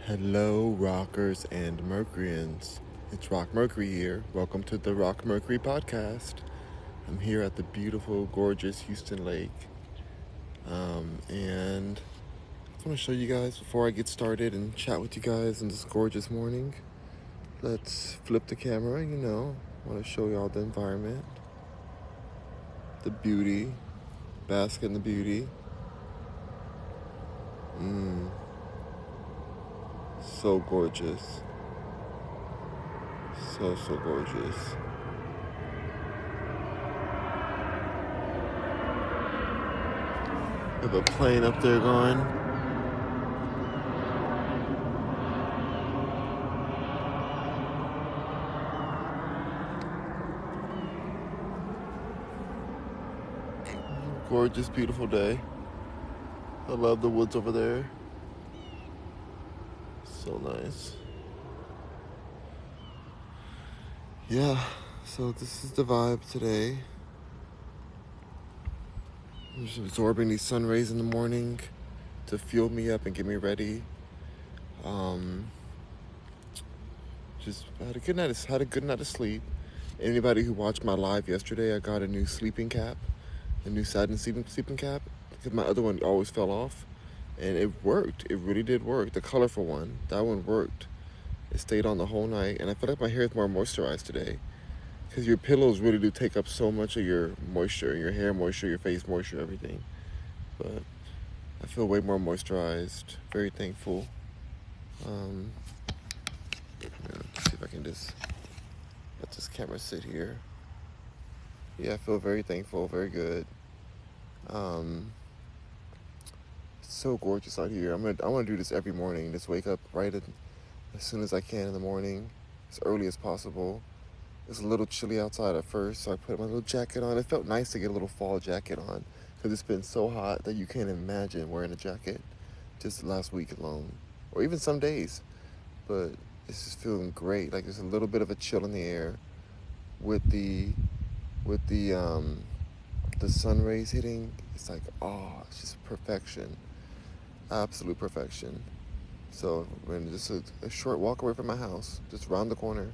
Hello, rockers and Mercuryans. It's Rock Mercury here. Welcome to the Rock Mercury podcast. I'm here at the beautiful, gorgeous Houston Lake. And I just want to show you guys before I get started and chat with you guys on this gorgeous morning. Let's flip the camera, I want to show y'all the environment, the beauty, bask in the beauty. So gorgeous. So gorgeous. We have a plane up there going. Gorgeous, beautiful day. I love the woods over there. So nice. Yeah, so this is the vibe today. I'm just absorbing these sun rays in the morning to fuel me up and get me ready. Just had a good night of sleep. Anybody who watched my live yesterday, I got a new sleeping cap, a new satin sleeping cap, because my other one always fell off, and it worked. It really did work. The colorful one, that one worked. It stayed on the whole night, and I feel like my hair is more moisturized today, because your pillows really do take up so much of your moisture, your hair moisture, your face moisture, everything. But I feel way more moisturized. Very thankful. Let's see if I can just let this camera sit here. Yeah, I feel very thankful, very good. It's so gorgeous out here. I want to do this every morning. Just wake up as soon as I can in the morning, as early as possible. It's a little chilly outside at first, so I put my little jacket on. It felt nice to get a little fall jacket on, because it's been so hot that you can't imagine wearing a jacket just last week alone, or even some days. But it's just feeling great. Like there's a little bit of a chill in the air with the sun rays hitting. It's like, it's just perfection, absolute perfection. So when just a short walk away from my house, just around the corner.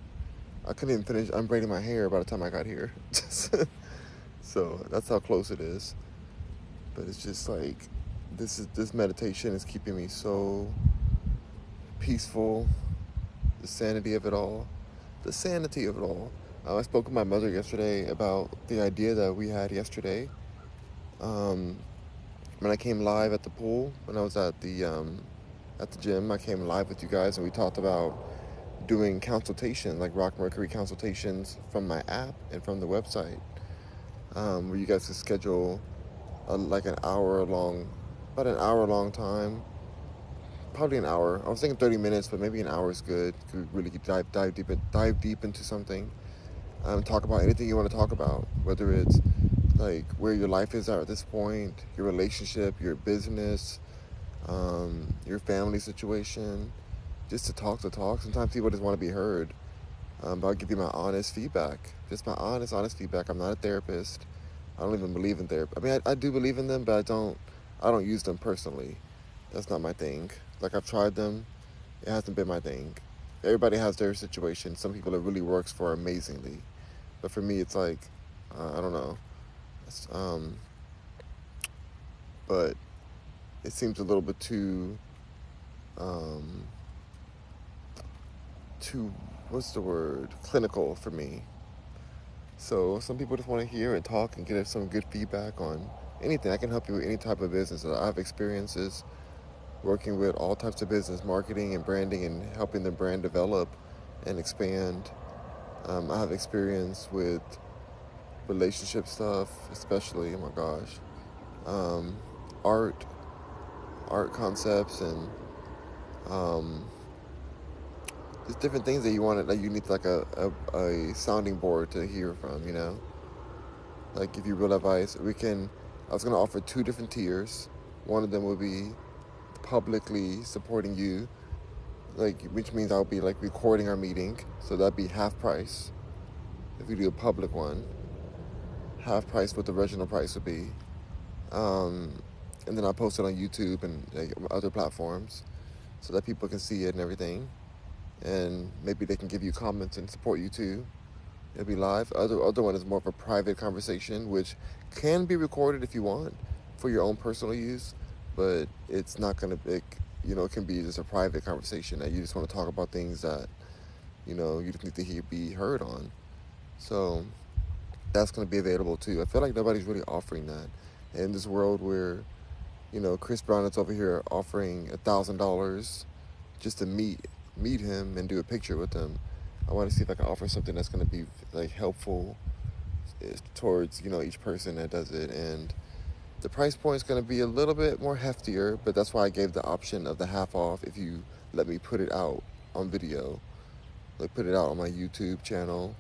I couldn't even finish unbraiding my hair by the time I got here. So that's how close it is. But it's just like this meditation is keeping me so peaceful. The sanity of it all. The sanity of it all. I spoke with my mother yesterday about the idea that we had yesterday. When I came live at the pool, when I was at the gym, I came live with you guys and we talked about doing consultation, like Rock Mercury consultations from my app and from the website, where you guys could schedule like about an hour long time, probably an hour. I was thinking 30 minutes, but maybe an hour is good. Could really dive deep into something. Talk about anything you want to talk about, whether it's like where your life is at this point, your relationship, your business, your family situation. Just to talk. Sometimes people just want to be heard. But I'll give you my honest feedback. Just my honest feedback. I'm not a therapist. I don't even believe in therapy. I mean, I do believe in them, but I don't use them personally. That's not my thing. Like, I've tried them. It hasn't been my thing. Everybody has their situation. Some people it really works for amazingly. But for me, it's like, I don't know. But it seems a little bit too what's the word, clinical for me. So some people just want to hear and talk and get some good feedback on anything. I can help you with any type of business. I have experiences working with all types of business, marketing and branding, and helping the brand develop and expand. I have experience with relationship stuff, especially, oh my gosh, art concepts, and just different things that you need like a sounding board to hear from, Like if you real advice, I was going to offer 2 different tiers. One of them would be publicly supporting you, which means I'll be like recording our meeting. So that'd be half price. If we do a public one, half price what the original price would be. And then I'll post it on YouTube and other platforms. so that people can see it and everything, and maybe they can give you comments and support you too. It'll be live. Other one is more of a private conversation, which can be recorded if you want for your own personal use, but it's not gonna be. It can be just a private conversation that you just want to talk about things that you just need to be heard on. So that's gonna be available too. I feel like nobody's really offering that in this world where Chris Brown is over here offering $1,000 just to meet him and do a picture with him. I want to see if I can offer something that's going to be like helpful towards each person that does it, and the price point is going to be a little bit more heftier, but that's why I gave the option of the half off if you let me put it out on video, like put it out on my YouTube channel.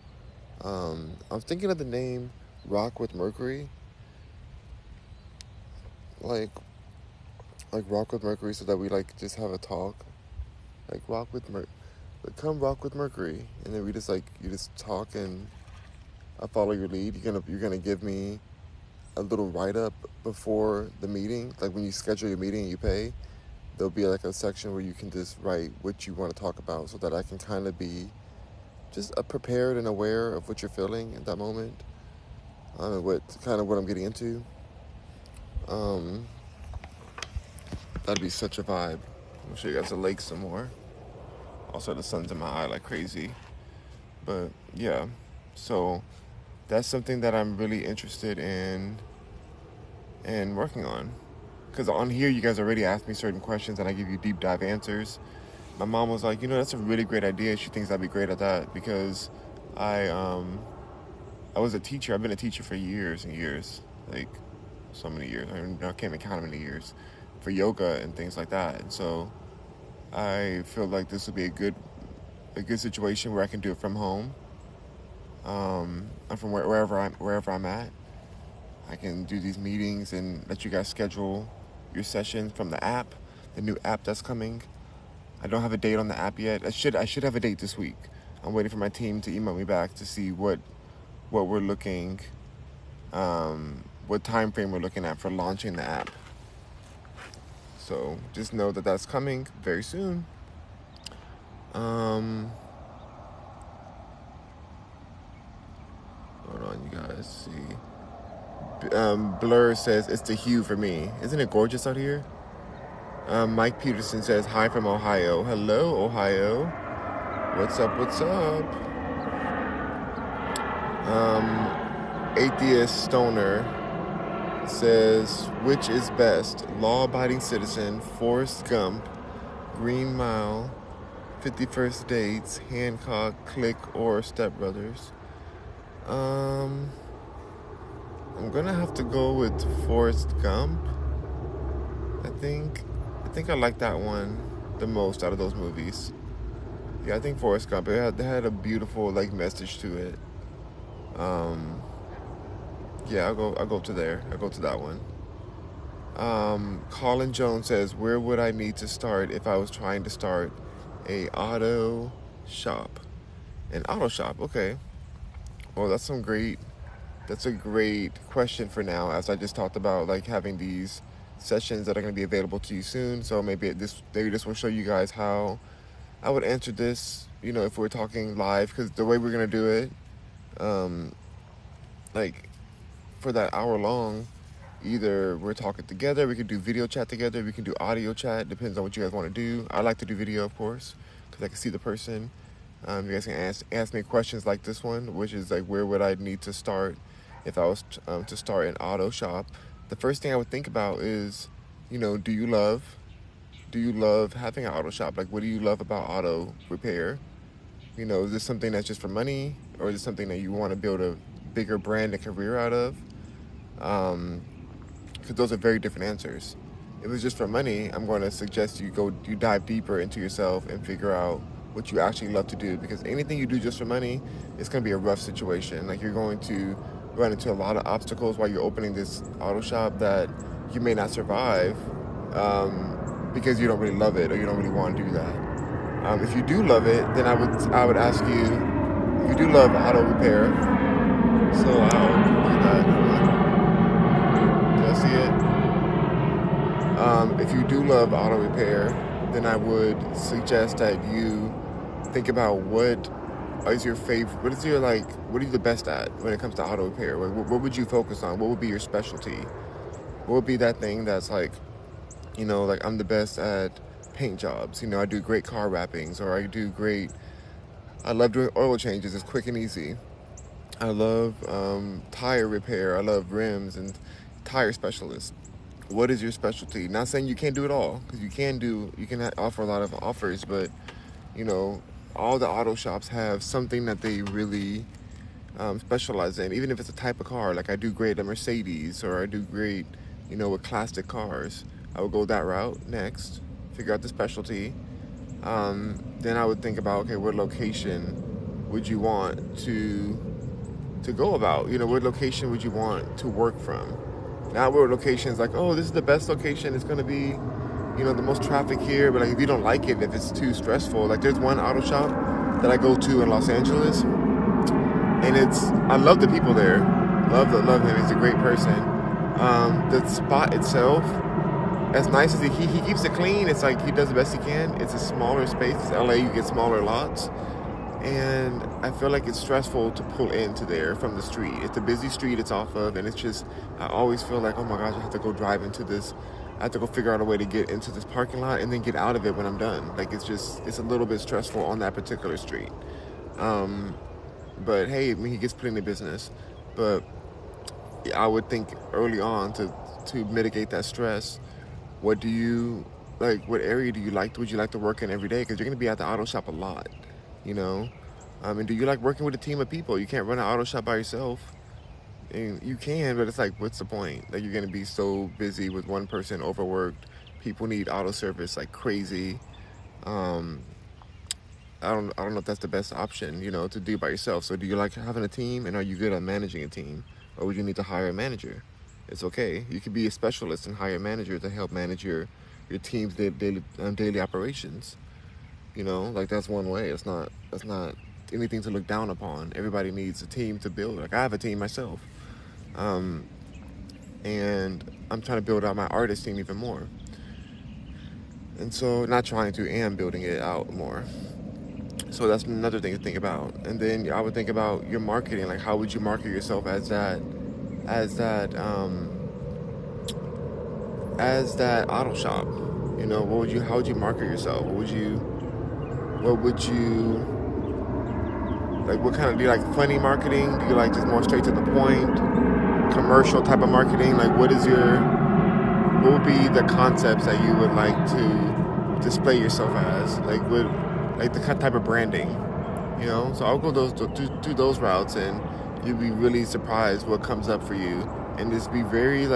I'm thinking of the name Rock with Mercury, like Rock with Mercury, so that we like just have a talk, like come rock with Mercury, and then we just you just talk and I follow your lead. You're gonna give me a little write up before the meeting, like when you schedule your meeting and you pay. There'll be like a section where you can just write what you want to talk about, so that I can kind of be just prepared and aware of what you're feeling at that moment. What I'm getting into. Um, that'd be such a vibe. I'll show you guys the lake some more. Also, the sun's in my eye like crazy. But yeah, so that's something that I'm really interested in and working on. Because on here, you guys already asked me certain questions and I give you deep dive answers. My mom was like, that's a really great idea. She thinks I'd be great at that because I was a teacher. I've been a teacher for years and years, like so many years. I can't even count how many years for yoga and things like that. And so I feel like this would be a good situation where I can do it from home. And from wherever I'm at, I can do these meetings and let you guys schedule your sessions from the app, the new app that's coming. I don't have a date on the app yet. I should have a date this week. I'm waiting for my team to email me back to see what we're looking, what time frame we're looking at for launching the app. So just know that that's coming very soon. Hold on, you guys see. Blur says it's the hue for me. Isn't it gorgeous out here? Mike Peterson says hi from Ohio. Hello, Ohio. What's up? Atheist Stoner says, which is best? Law-abiding citizen, Forrest Gump, Green Mile, 51st Dates, Hancock, Click, or Step Brothers? I'm gonna have to go with Forrest Gump. I think I like that one the most out of those movies. Yeah, I think Forrest Gump. It had a beautiful message to it. Yeah, I'll go to there. I'll go to that one. Colin Jones says, where would I need to start if I was trying to start a auto shop? An auto shop, okay. Well, that's a great question for now, as I just talked about having these sessions that are going to be available to you soon. So maybe this will show you guys how I would answer this, if we're talking live, because the way we're going to do it, for that hour long, either we're talking together, we can do video chat together, we can do audio chat, depends on what you guys want to do. I like to do video, of course, because I can see the person. You guys can ask me questions like this one, which is where would I need to start if I was to start an auto shop. The first thing I would think about is, do you love having an auto shop? What do you love about auto repair? Is this something that's just for money, or is it something that you want to build a bigger brand and career out of? Because those are very different answers. If it's just for money, I'm going to suggest you dive deeper into yourself and figure out what you actually love to do, because anything you do just for money, it's going to be a rough situation. You're going to run into a lot of obstacles while you're opening this auto shop that you may not survive, because you don't really love it or you don't really want to do that. If you do love it, then I would ask you, if you do love auto repair, so I'll do that. Did I see it? If you do love auto repair, then I would suggest that you think about what is your favorite, what are you the best at when it comes to auto repair? What would you focus on? What would be your specialty? What would be that thing that's like, like I'm the best at paint jobs. I do great car wrappings, or I love doing oil changes. It's quick and easy. I love tire repair. I love rims and tire specialists. What is your specialty? Not saying you can't do it all, because you can offer a lot of offers, but you know, all the auto shops have something that they really specialize in. Even if it's a type of car, like I do great at Mercedes, or I do great, with classic cars. I would go that route next, figure out the specialty. Then I would think about, okay, what location would you want to go about? What location would you want to work from? Not where locations like, oh, this is the best location. It's going to be, the most traffic here. But like, if you don't like it, if it's too stressful, like there's one auto shop that I go to in Los Angeles, and I love the people there. Love him. He's a great person. The spot itself, as nice as he keeps it clean, it's like he does the best he can. It's a smaller space. It's LA, you get smaller lots. And I feel like it's stressful to pull into there from the street. It's a busy street it's off of, and it's just, I always feel like, oh my gosh, I have to go drive into this. I have to go figure out a way to get into this parking lot and then get out of it when I'm done. Like, it's a little bit stressful on that particular street. But hey, I mean, he gets put in the business. But I would think early on to mitigate that stress, what area would you like to work in every day? Because you're going to be at the auto shop a lot, and do you like working with a team of people? You can't run an auto shop by yourself. And you can, but it's like, what's the point? Like, you're going to be so busy with one person, overworked. People need auto service like crazy. Um, I don't know if that's the best option, to do by yourself. So do you like having a team, and are you good at managing a team? Or would you need to hire a manager? It's okay. You could be a specialist and hire a manager to help manage your team's daily operations. Like, that's one way. That's not anything to look down upon. Everybody needs a team to build. Like, I have a team myself. Um, and I'm trying to build out my artist team even more. And so, not trying to, and building it out more. So that's another thing to think about. And then I would think about your marketing. Like, how would you market yourself as that auto shop? How would you market yourself? What kind of, do you like funny marketing? Do you like just more straight to the point, commercial type of marketing? Like, what would be the concepts that you would like to display yourself as? Like the type of branding, So I'll go do those routes, and you'll be really surprised what comes up for you. And just be very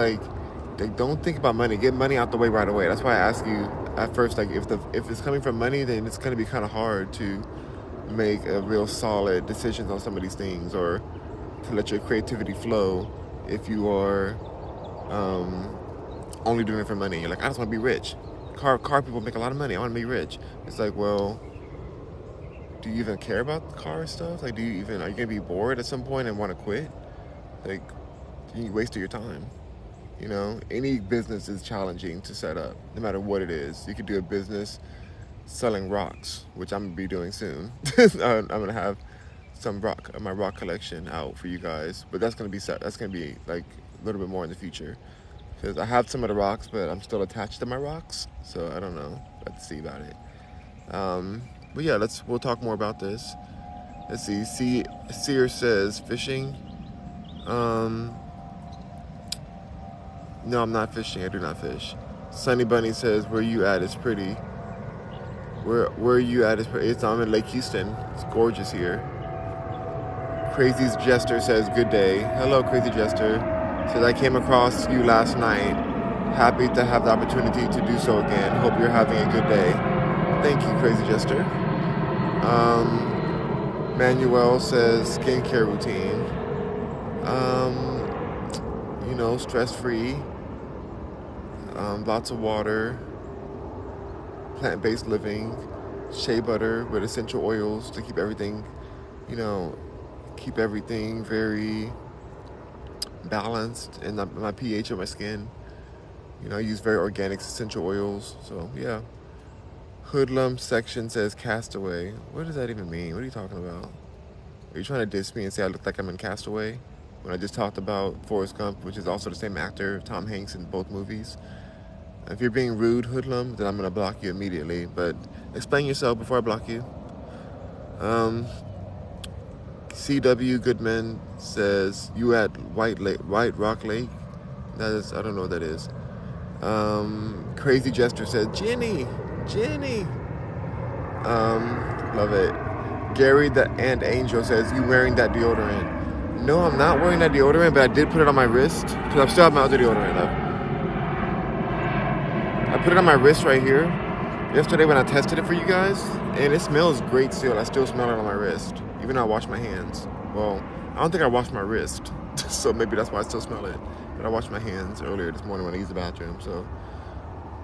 don't think about money. Get money out the way right away. That's why I ask you at first, like, if it's coming from money, then it's going to be kind of hard to make a real solid decisions on some of these things, or to let your creativity flow if you are only doing it for money. You're like, I just want to be rich. Car people make a lot of money. I want to be rich. It's like, well, do you even care about the car stuff? Like, are you going to be bored at some point and want to quit? Like, you wasted your time. Any business is challenging to set up, no matter what it is. You could do a business selling rocks, which I'm gonna be doing soon. I'm gonna have my rock collection out for you guys, but that's gonna be like a little bit more in the future, because I have some of the rocks, but I'm still attached to my rocks, so I don't know. Let's see about it. But yeah, we'll talk more about this. Let's see. Sear says fishing. No, I'm not fishing. I do not fish. Sunny Bunny says, where you at is pretty. Where you at is pretty. I'm in Lake Houston. It's gorgeous here. Crazy Jester says, good day. Hello, Crazy Jester. Says, I came across you last night. Happy to have the opportunity to do so again. Hope you're having a good day. Thank you, Crazy Jester. Manuel says, skincare routine. Stress-free. Lots of water, plant-based living, shea butter with essential oils to keep everything very balanced, and my pH of my skin. I use very organic essential oils. So yeah, Hoodlum section says Castaway. What does that even mean? What are you talking about? Are you trying to diss me and say I look like I'm in Castaway? When I just talked about Forrest Gump, which is also the same actor, Tom Hanks, in both movies. If you're being rude, Hoodlum, then I'm going to block you immediately. But explain yourself before I block you. CW Goodman says, you at White Rock Lake? That is, I don't know what that is. Crazy Jester said, Jenny. Love it. Gary and Angel says, you wearing that deodorant? No, I'm not wearing that deodorant, but I did put it on my wrist because I still have my other deodorant. I put it on my wrist right here yesterday when I tested it for you guys, and it smells great still. I still smell it on my wrist, even though I wash my hands. Well, I don't think I washed my wrist, so maybe that's why I still smell it. But I washed my hands earlier this morning when I used the bathroom, so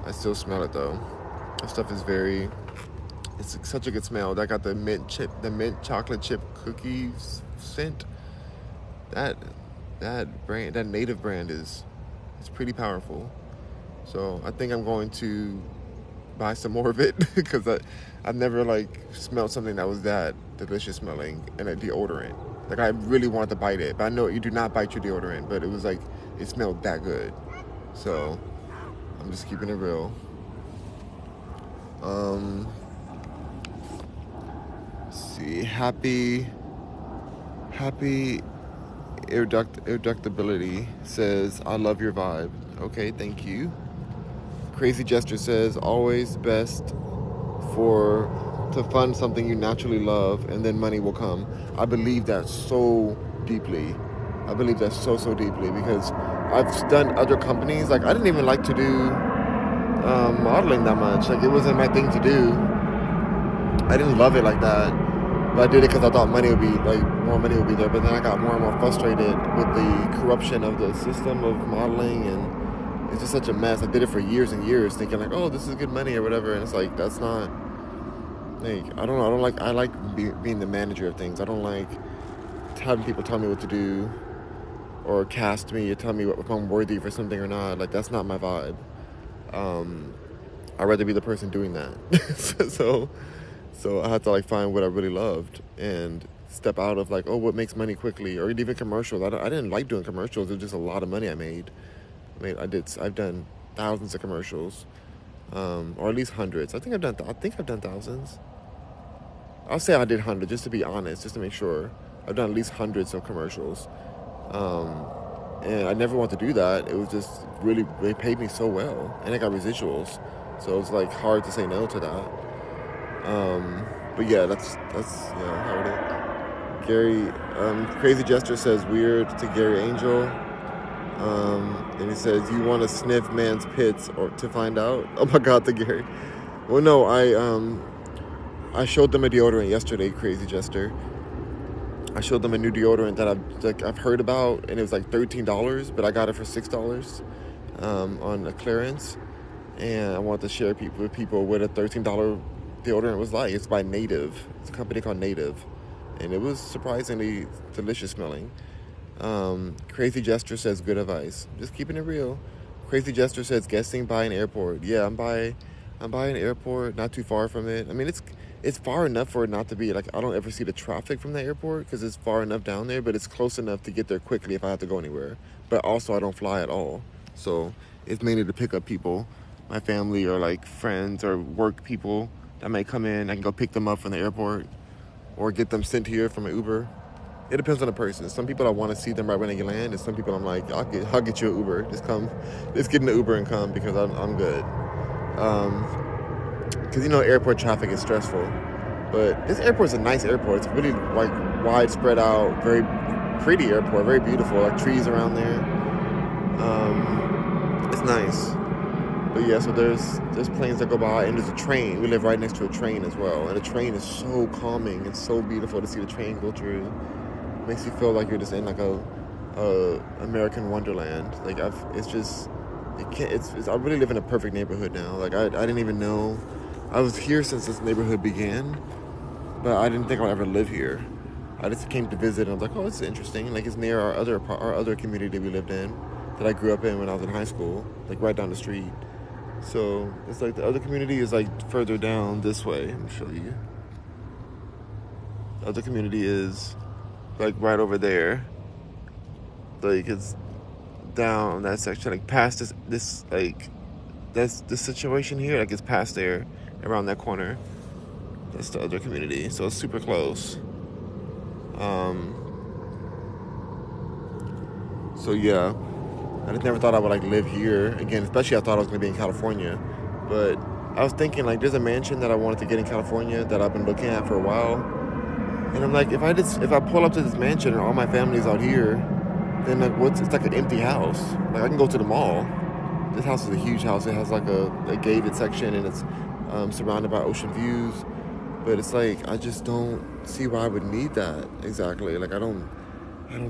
I still smell it though. That stuff is it's such a good smell. I got the mint chocolate chip cookies scent. That brand, that native brand it's pretty powerful. So I think I'm going to buy some more of it because I've never smelled something that was that delicious smelling in a deodorant. I really wanted to bite it, but I know you do not bite your deodorant, but it was it smelled that good. So I'm just keeping it real. Let's see, happy irreductibility says, I love your vibe. Okay, thank you. Crazy Jester says, always best to fund something you naturally love, and then money will come. I believe that so deeply. I believe that so deeply because I've done other companies. I didn't even like to do modeling that much. It wasn't my thing to do. I didn't love it like that, but I did it because I thought more money would be there. But then I got more and more frustrated with the corruption of the system of modeling, and it's just such a mess. I did it for years and years, thinking oh, this is good money or whatever, and it's that's not. I don't know. I like being the manager of things. I don't like having people tell me what to do or cast me or tell me if I'm worthy for something or not. That's not my vibe. I'd rather be the person doing that. So I had to like find what I really loved and step out of like, oh, what makes money quickly, or even commercials. I didn't like doing commercials. It was just a lot of money I made. I've done thousands of commercials, or at least hundreds. I think I've done thousands. I'll say I did hundreds just to be honest, just to make sure. I've done at least hundreds of commercials, and I never wanted to do that. It was just really, they paid me so well, and I got residuals, so it was like hard to say no to that. But yeah, that's how it is. Gary, Crazy Jester says weird to Gary Angel. And he says, you want to sniff man's pits or to find out? Oh my God, to Gary. Well, no, I showed them a deodorant yesterday, Crazy Jester. I showed them a new deodorant that I've heard about, and it was like $13, but I got it for $6 on a clearance. And I wanted to share with people what a $13 deodorant was like. It's by Native. It's a company called Native, and it was surprisingly delicious smelling. Crazy Jester says good advice. Just keeping it real. Crazy Jester says guessing by an airport. Yeah, I'm by an airport, not too far from it. I mean, it's far enough for it not to be like I don't ever see the traffic from the airport because it's far enough down there, but it's close enough to get there quickly if I have to go anywhere. But also I don't fly at all, so it's mainly to pick up people, my family or like friends or work people that might come in. I can go pick them up from the airport or get them sent here from an Uber. It depends on the person. Some people I want to see them right when they land, and some people I'm like, I'll get you an Uber. Just get in the Uber and come because I'm good. Because airport traffic is stressful, but this airport's a nice airport. It's really like wide spread out, very pretty airport, very beautiful, like trees around there. It's nice. But yeah, so there's planes that go by, and there's a train. We live right next to a train as well, and the train is so calming and so beautiful to see the train go through. It makes you feel like you're just in like a American Wonderland. Like I really live in a perfect neighborhood now. Like I didn't even know I was here since this neighborhood began, but I didn't think I would ever live here. I just came to visit, and I was like, oh, it's interesting. Like it's near our other community we lived in that I grew up in when I was in high school, like right down the street. So it's like the other community is like further down this way. Let me show you. The other community is like right over there. Like it's down that section, like past this like that's the situation here. Like it's past there, around that corner. That's the other community. So it's super close. Um, so yeah, I just never thought I would like live here again. Especially I thought I was gonna be in California, but I was thinking like there's a mansion that I wanted to get in California that I've been looking at for a while, and I'm like if I pull up to this mansion and all my family's out here, then like it's like an empty house. Like I can go to the mall. This house is a huge house. It has like a gated section and it's surrounded by ocean views. But it's like I just don't see why I would need that exactly. Like I don't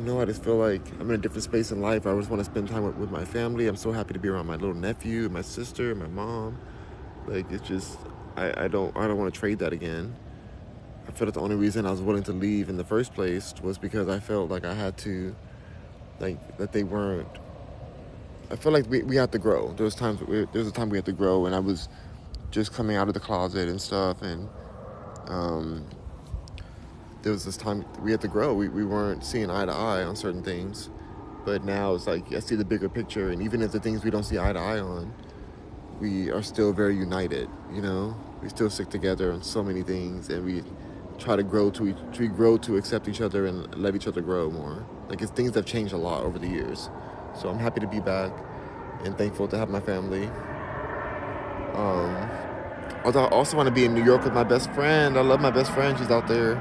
know. I just feel like I'm in a different space in life. I just want to spend time with my family. I'm so happy to be around my little nephew, my sister, my mom. Like it's just I don't want to trade that again. I feel like the only reason I was willing to leave in the first place was because I felt like I had to, like that they weren't. I feel like we had to grow. There was a time we had to grow, and I was just coming out of the closet and stuff, and um, there was this time we had to grow. We weren't seeing eye to eye on certain things, but now it's like I see the bigger picture, and even if the things we don't see eye to eye on, we are still very united. You know, we still stick together on so many things, and we try to grow to accept each other and let each other grow more. Like it's things have changed a lot over the years, so I'm happy to be back and thankful to have my family. Um, Although I also want to be in New York with my best friend. I love my best friend. She's out there.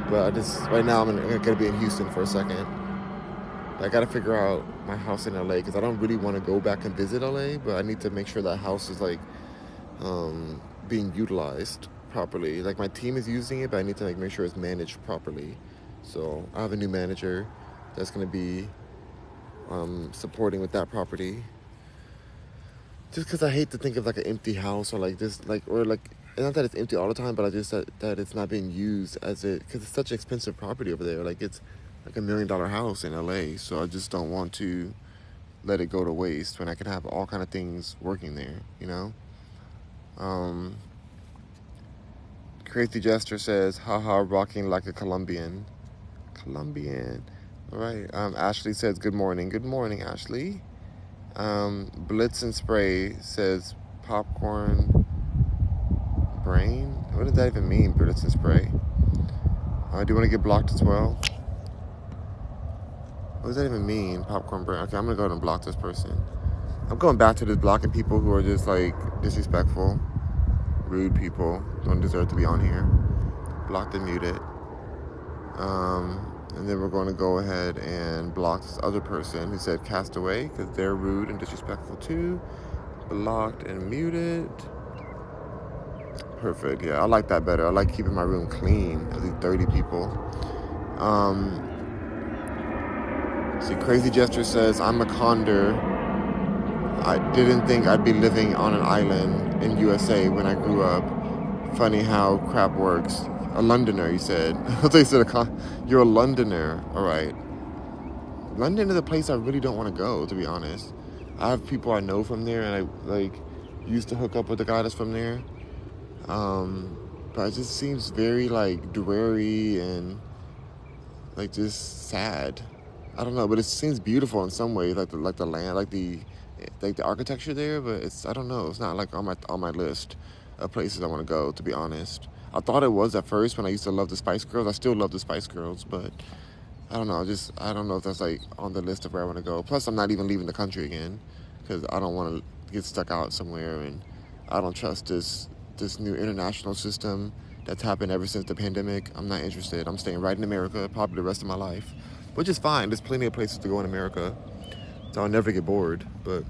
But I just right now I'm gonna be in Houston for a second. I got to figure out my house in LA because I don't really want to go back and visit LA, but I need to make sure that house is like being utilized properly. Like my team is using it, but I need to like make sure it's managed properly. So I have a new manager that's gonna be supporting with that property. Just because I hate to think of like an empty house or like this, like or like not that it's empty all the time, but I just that it's not being used as it because it's such an expensive property over there. Like it's like $1 million house in LA, so I just don't want to let it go to waste when I can have all kind of things working there. You know. Um, Crazy Jester says, haha, rocking like a Colombian. Colombian. All right. Ashley says, good morning. Good morning, Ashley. Blitz and Spray says, popcorn brain? What does that even mean, Blitz and Spray? Do you want to get blocked as well? What does that even mean, popcorn brain? Okay, I'm going to go ahead and block this person. I'm going back to this blocking people who are just like disrespectful, rude people, don't deserve to be on here. Blocked and muted. And then we're going to go ahead and block this other person who said castaway because they're rude and disrespectful too. Blocked and muted. Perfect. Yeah, I like that better. I like keeping my room clean. At least 30 people. See, Crazy Gesture says, I'm a condor. I didn't think I'd be living on an island in USA when I grew up. Funny how crap works. A Londoner, you said. They said you're a Londoner. All right. London is a place I really don't want to go, to be honest. I have people I know from there, and I like used to hook up with the guy that's from there. But it just seems very like dreary and like just sad. I don't know, but it seems beautiful in some ways, like the land, like the architecture there. But I don't know. It's not like on my list of places I want to go, to be honest. I thought it was at first when I used to love the Spice Girls. I still love the Spice Girls, but I don't know. I don't know if that's like on the list of where I want to go. Plus, I'm not even leaving the country again because I don't want to get stuck out somewhere, and I don't trust this new international system that's happened ever since the pandemic. I'm not interested. I'm staying right in America probably the rest of my life, which is fine. There's plenty of places to go in America, so I'll never get bored. But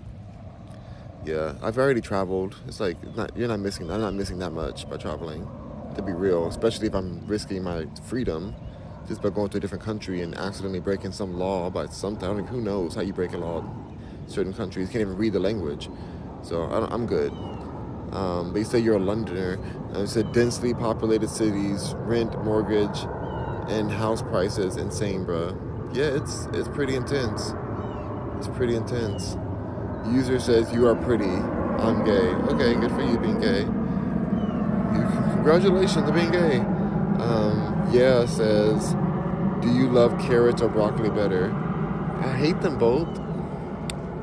yeah, I've already traveled. It's like I'm not missing that much by traveling, to be real. Especially if I'm risking my freedom just by going to a different country and accidentally breaking some law about something. I don't who knows how you break a law in certain countries. You can't even read the language, so I'm good. But you say you're a Londoner. You said densely populated cities, rent, mortgage, and house prices insane, bruh. Yeah, it's pretty intense. It's pretty intense. User says, you are pretty. I'm gay. Okay, good for you being gay. Congratulations on being gay. Yeah says, do you love carrots or broccoli better? I hate them both,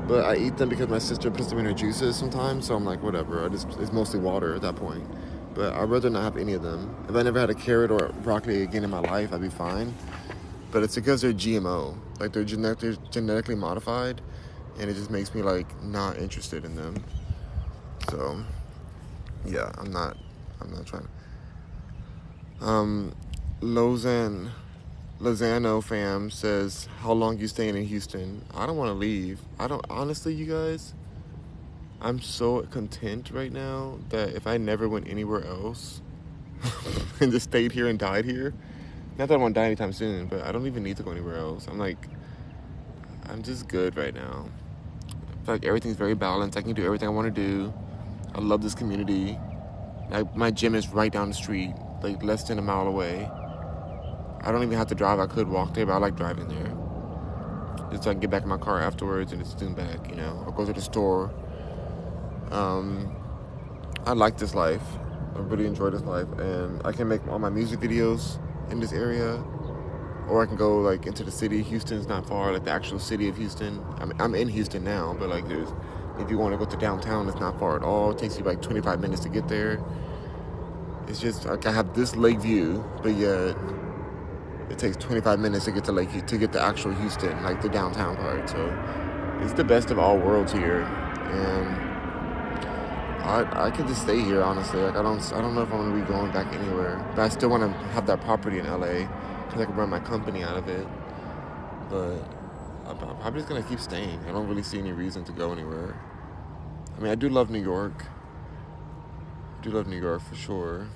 but I eat them because my sister puts them in her juices sometimes, so I'm like, whatever. It's mostly water at that point. But I'd rather not have any of them. If I never had a carrot or broccoli again in my life, I'd be fine. But it's because they're GMO. Like, they're genetically modified, and it just makes me, like, not interested in them. So, yeah, I'm not trying to. Lozano fam says, how long you staying in Houston? I don't want to leave. Honestly, you guys, I'm so content right now that if I never went anywhere else and just stayed here and died here, not that I want to die anytime soon, but I don't even need to go anywhere else. I'm just good right now. I feel like everything's very balanced. I can do everything I want to do. I love this community. My gym is right down the street, like less than a mile away. I don't even have to drive. I could walk there, but I like driving there. Just so I can get back in my car afterwards and just zoom back, Or go to the store. I like this life. I really enjoy this life. And I can make all my music videos in this area. Or I can go, like, into the city. Houston's not far, like the actual city of Houston. I'm in Houston now, but, like, if you want to go to downtown, it's not far at all. It takes you, like, 25 minutes to get there. It's just, like, I have this lake view, but yet it takes 25 minutes to get to the actual Houston, like the downtown part. So it's the best of all worlds here, and I could just stay here, honestly. Like, I don't know if I'm gonna be going back anywhere, but I still want to have that property in LA because I can run my company out of it. But I'm probably just gonna keep staying. I don't really see any reason to go anywhere. I mean, I do love New York. I do love New York for sure.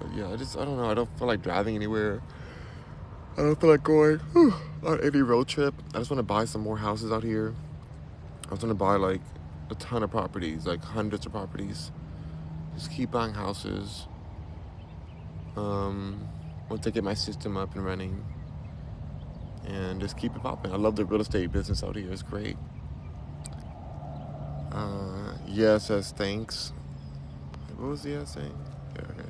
But yeah, I don't know. I don't feel like driving anywhere. I don't feel like going on any road trip. I just want to buy some more houses out here. I just want to buy, like, a ton of properties, like hundreds of properties. Just keep buying houses. Once I get my system up and running. And just keep it popping. I love the real estate business out here. It's great. Yeah says thanks. What was the saying? Yeah, okay.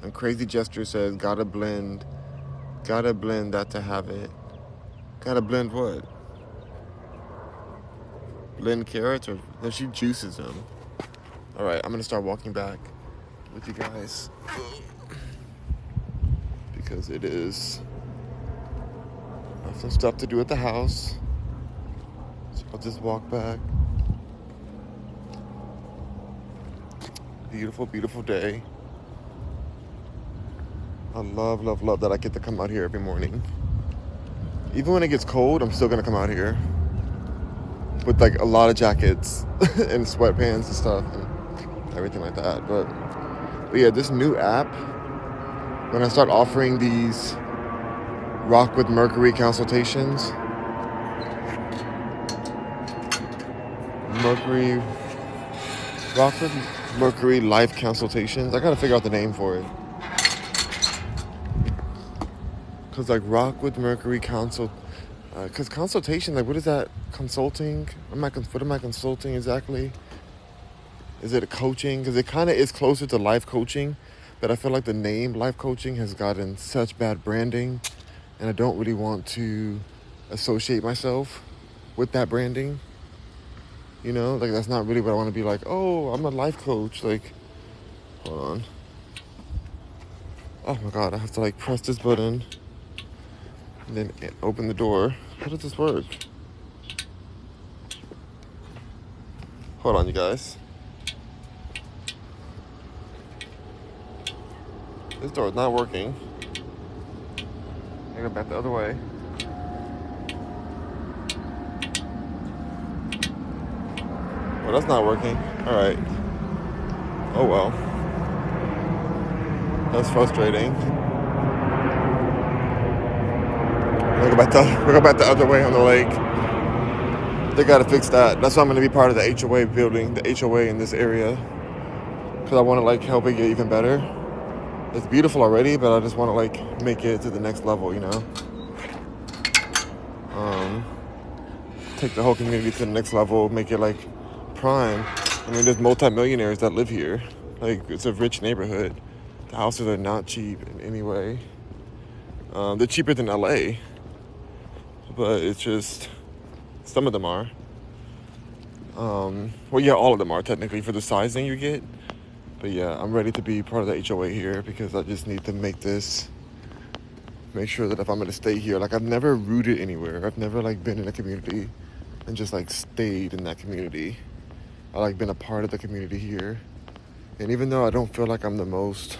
And Crazy Gesture says, gotta blend that to have it. Gotta blend what? Blend carrots? Or no, she juices them. Alright, I'm gonna start walking back with you guys. Because I have some stuff to do at the house. So I'll just walk back. Beautiful, beautiful day. I love, love, love that I get to come out here every morning. Even when it gets cold, I'm still gonna come out here with, like, a lot of jackets and sweatpants and stuff and everything like that. But yeah, this new app, when I start offering these Rock with Mercury consultations, Rock with Mercury life consultations. I gotta figure out the name for it. Cause, like, Rock with Mercury cause consultation, like, what is that? Consulting? What am I consulting exactly? Is it a coaching? Cause it kind of is closer to life coaching, but I feel like the name life coaching has gotten such bad branding, and I don't really want to associate myself with that branding. Like, that's not really what I want to be like. Oh, I'm a life coach. Like, hold on. Oh my God, I have to, like, press this button and then open the door. How does this work? Hold on, you guys. This door is not working. I go back the other way. Well, that's not working. All right. Oh well. That's frustrating. We'll go back the other way on the lake. They gotta fix that. That's why I'm gonna be part of the HOA building, the HOA in this area, because I want to, like, help it get even better. It's beautiful already, but I just want to, like, make it to the next level, take the whole community to the next level, make it like prime. I mean, there's multimillionaires that live here. Like, it's a rich neighborhood. The houses are not cheap in any way. They're cheaper than LA, but it's just, some of them are. Well, yeah, all of them are technically for the sizing you get. But yeah, I'm ready to be part of the HOA here because I just need to make sure that if I'm going to stay here, like, I've never rooted anywhere. I've never like been in a community and just like stayed in that community. I like been a part of the community here. And even though I don't feel like I'm the most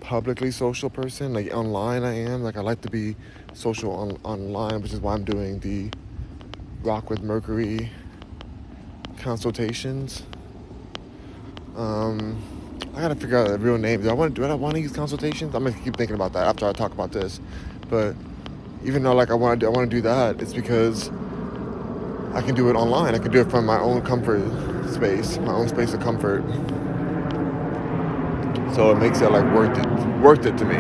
publicly social person, like online I am, like I like to be social online, which is why I'm doing the Rock with Mercury consultations. I gotta figure out a real name. Do I want to use consultations? I'm gonna keep thinking about that after I talk about this. But even though like I want to do that, it's because I can do it online. I can do it from my own comfort space, my own space of comfort. So it makes it like worth it to me.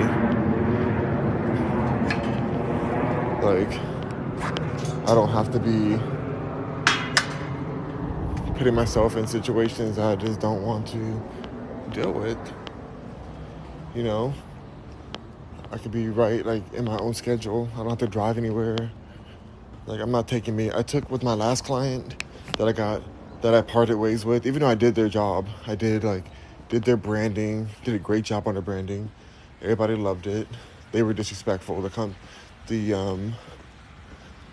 Like, I don't have to be putting myself in situations I just don't want to deal with. You know, I could be right like in my own schedule. I don't have to drive anywhere. Like, I'm not taking me. I took with my last client that I parted ways with, even though I did their job. I did their branding, did a great job on their branding. Everybody loved it. They were disrespectful. The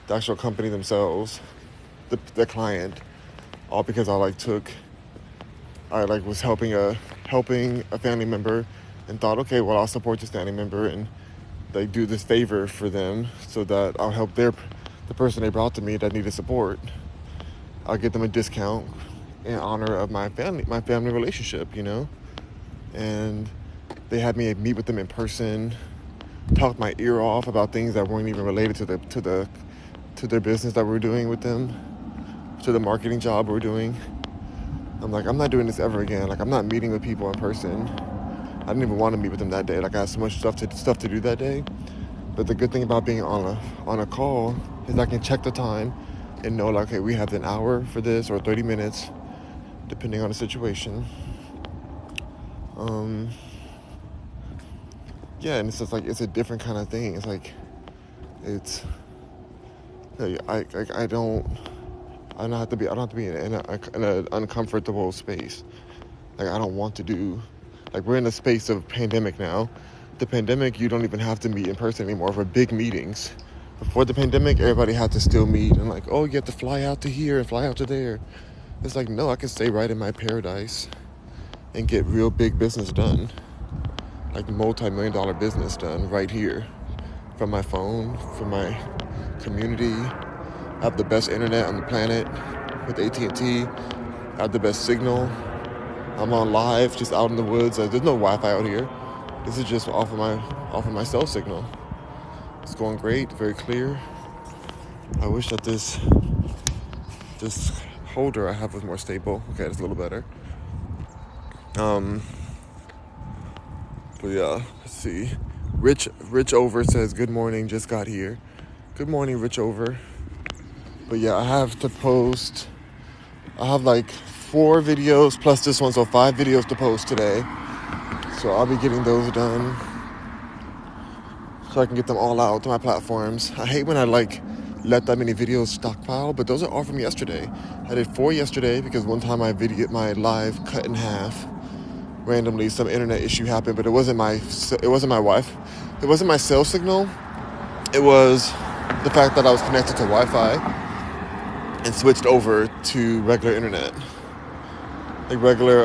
actual company themselves, the client, all because I was helping a family member and thought, okay, well, I'll support this family member and like do this favor for them so that I'll help the person they brought to me that needed support. I'll get them a discount in honor of my family relationship, you know? And they had me meet with them in person, talk my ear off about things that weren't even related to their business that we're doing with them, to the marketing job we're doing. I'm like, I'm not doing this ever again. Like, I'm not meeting with people in person. I didn't even want to meet with them that day. Like, I had so much stuff to do that day. But the good thing about being on a call is I can check the time and know, like, okay, we have an hour for this or 30 minutes, depending on the situation. Yeah, and it's just like, it's a different kind of thing. It's like, I don't have to be in an uncomfortable space. Like, I don't want to do, like, we're in a space of pandemic now. The pandemic, you don't even have to meet in person anymore for big meetings. Before the pandemic, everybody had to still meet and like, oh, you have to fly out to here and fly out to there. It's like, no, I can stay right in my paradise and get real big business done. Like multi-million-dollar business done right here from my phone, from my community. I have the best internet on the planet with AT&T. I have the best signal. I'm on live, just out in the woods. There's no Wi-Fi out here. This is just off of my cell signal. It's going great, very clear. I wish that this holder I have was more stable. Okay, it's a little better. But yeah, let's see. Rich Over says, good morning, just got here. Good morning, Rich Over. But yeah, I have like 4 videos plus this one, so 5 videos to post today. So I'll be getting those done so I can get them all out to my platforms. I hate when I like let that many videos stockpile, but those are all from yesterday. I did 4 yesterday because one time my live cut in half. Randomly, some internet issue happened, but it wasn't my wife. It wasn't my cell signal. It was the fact that I was connected to Wi-Fi and switched over to regular internet. Like regular,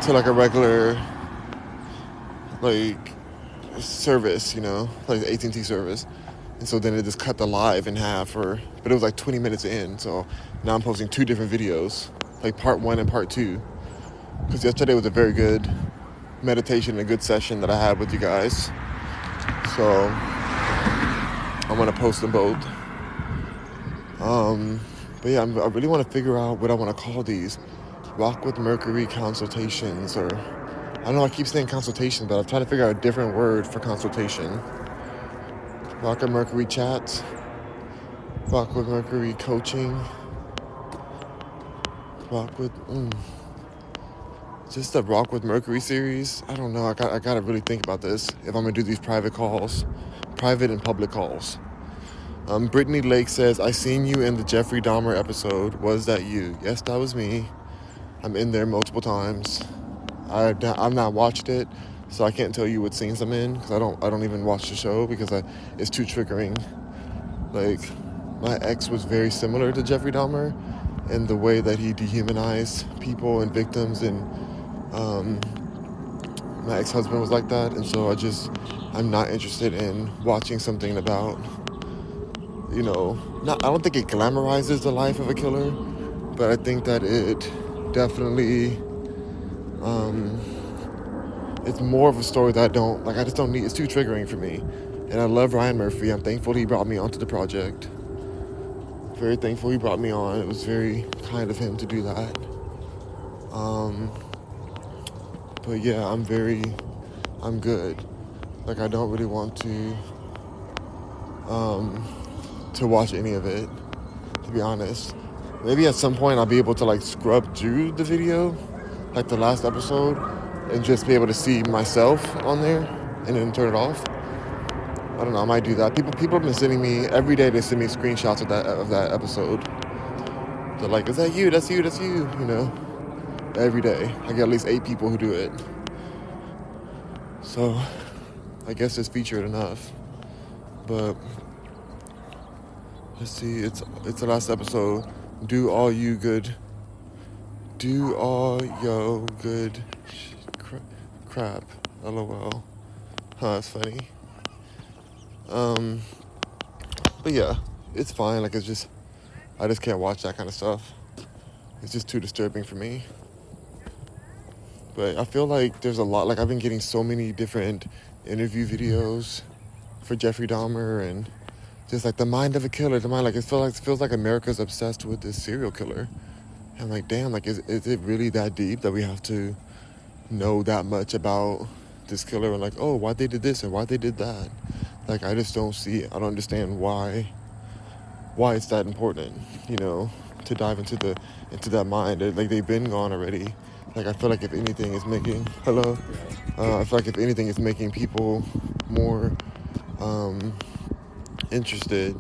to like a regular, like, service, you know, like the AT&T service. And so then it just cut the live in half, but it was like 20 minutes in. So now I'm posting 2 different videos, like part 1 and part 2. Because yesterday was a very good meditation, a good session that I had with you guys. So I'm going to post them both. But yeah, I really want to figure out what I want to call these. Rock with Mercury consultations, or I don't know, I keep saying consultation, but I'm trying to figure out a different word for consultation. Rock with Mercury chats. Rock with Mercury coaching. Rock with, just the Rock with Mercury series. I don't know. I gotta really think about this if I'm gonna do these private calls, private and public calls. Brittany Lake says, I seen you in the Jeffrey Dahmer episode. Was that you? Yes, that was me. I'm in there multiple times. I've not watched it, so I can't tell you what scenes I'm in because I don't even watch the show because it's too triggering. Like, my ex was very similar to Jeffrey Dahmer in the way that he dehumanized people and victims, and my ex-husband was like that, and so I'm not interested in watching something about, I don't think it glamorizes the life of a killer, but I think that it definitely, it's more of a story that I just don't need. It's too triggering for me. And I love Ryan Murphy. I'm thankful he brought me onto the project. Very thankful he brought me on. It was very kind of him to do that. But yeah, I'm good. Like, I don't really want to watch any of it, to be honest. Maybe at some point I'll be able to like scrub through the video, like the last episode, and just be able to see myself on there and then turn it off. I don't know, I might do that. People have been sending me, every day they send me screenshots of that episode. They're like, is that you? That's you, that's you, every day. I get at least 8 people who do it. So I guess it's featured enough. But let's see, it's the last episode. Do all yo good crap. LOL. Huh, it's funny. But yeah, it's fine. Like, I just can't watch that kind of stuff. It's just too disturbing for me. But I feel like there's a lot, like I've been getting so many different interview videos for Jeffrey Dahmer, and just like the mind of a killer, it feels like America's obsessed with this serial killer. And I'm like, damn, like is it really that deep that we have to know that much about this killer, and like, oh, why they did this and why they did that? Like, I just don't see it. I don't understand why it's that important, to dive into that mind. Like, they've been gone already. Like, I feel like if anything is making I feel like if anything is making people more interested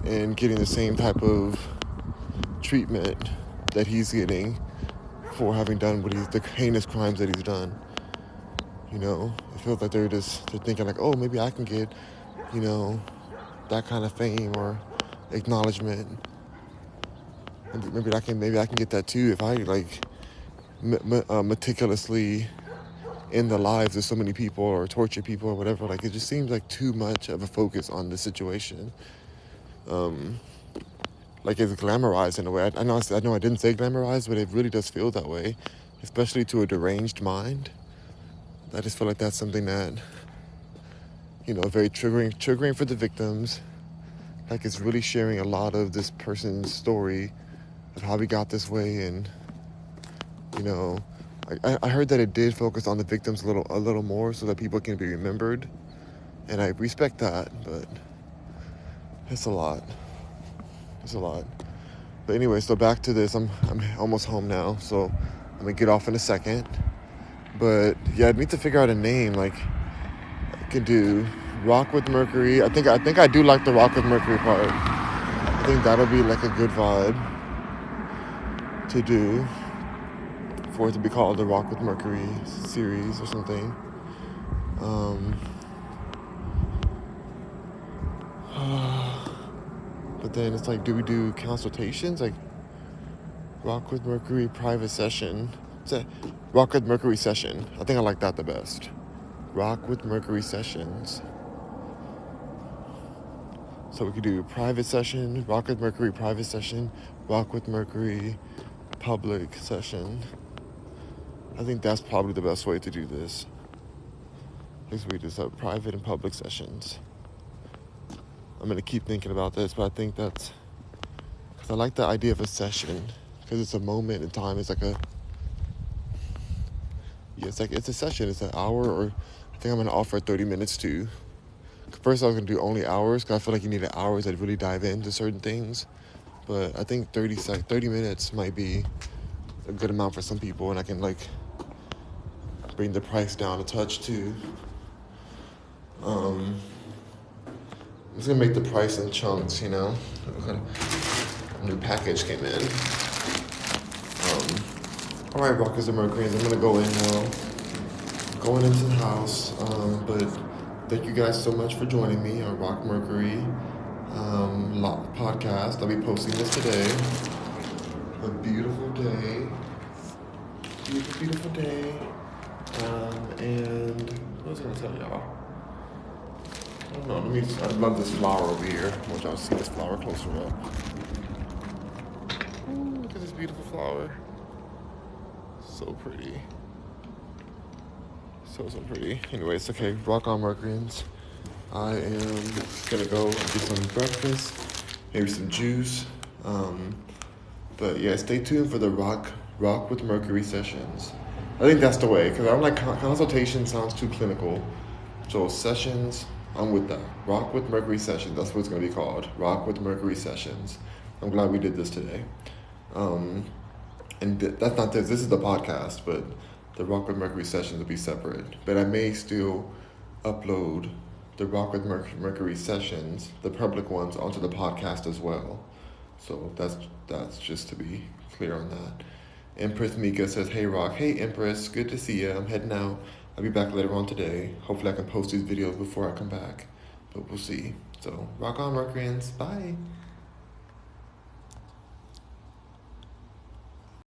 in getting the same type of treatment that he's getting for having done the heinous crimes that he's done. It feels like they're thinking like, oh, maybe I can get, that kind of fame or acknowledgement. And maybe I can get that too if I like meticulously in the lives of so many people or torture people or whatever. Like, it just seems like too much of a focus on the situation. Like, it's glamorized in a way. I know I didn't say glamorized, but it really does feel that way, especially to a deranged mind. I just feel like that's something that, very triggering for the victims. Like, it's really sharing a lot of this person's story of how he got this way, and I heard that it did focus on the victims a little more so that people can be remembered, and I respect that, but it's a lot. But anyway, so back to this. I'm almost home now, so I'm gonna get off in a second. But yeah, I need to figure out a name. Like, I can do Rock with Mercury. I think I do like the Rock with Mercury part. I think that'll be like a good vibe to do, for it to be called the Rock with Mercury series or something. But then it's like, do we do consultations? Like, Rock with Mercury private session. Rock with Mercury session. I think I like that the best. Rock with Mercury sessions. So we could do private session, Rock with Mercury private session, Rock with Mercury public session. I think that's probably the best way to do this. Because we just have private and public sessions. I'm going to keep thinking about this, but I think because I like the idea of a session, because it's a moment in time. It's like it's a session. It's an hour, or I think I'm going to offer 30 minutes too. First, I was gonna do only hours because I feel like you need hours that really dive into certain things. But I think 30 minutes might be a good amount for some people, and I can like bring the price down a touch too. I'm just gonna make the price in chunks, you know. Okay. A new package came in. All right, Rockers and Mercuryans, I'm gonna go in now. Going into the house, but thank you guys so much for joining me on Rock Mercury podcast. I'll be posting this today. A beautiful day. Beautiful day. And what was I gonna tell y'all? I don't know. I love this flower over here. I want y'all to see this flower closer up. Ooh, look at this beautiful flower. So pretty. So pretty. Anyway, it's okay. Rock on, Mercuryans. I am gonna go get some breakfast, maybe some juice. But yeah, stay tuned for the Rock with Mercury sessions. I think that's the way, because I'm like, consultation sounds too clinical. So sessions, I'm with that. Rock with Mercury sessions, that's what it's gonna be called. Rock with Mercury sessions. I'm glad we did this today. That's not this is the podcast, but the Rock with Mercury sessions will be separate. But I may still upload the Rock with Mercury sessions, the public ones, onto the podcast as well. So that's just to be clear on that. Empress Mika says, "Hey Rock, hey Empress, good to see you. I'm heading out. I'll be back later on today. Hopefully I can post these videos before I come back, but we'll see. So rock on, Mercuryans. Bye."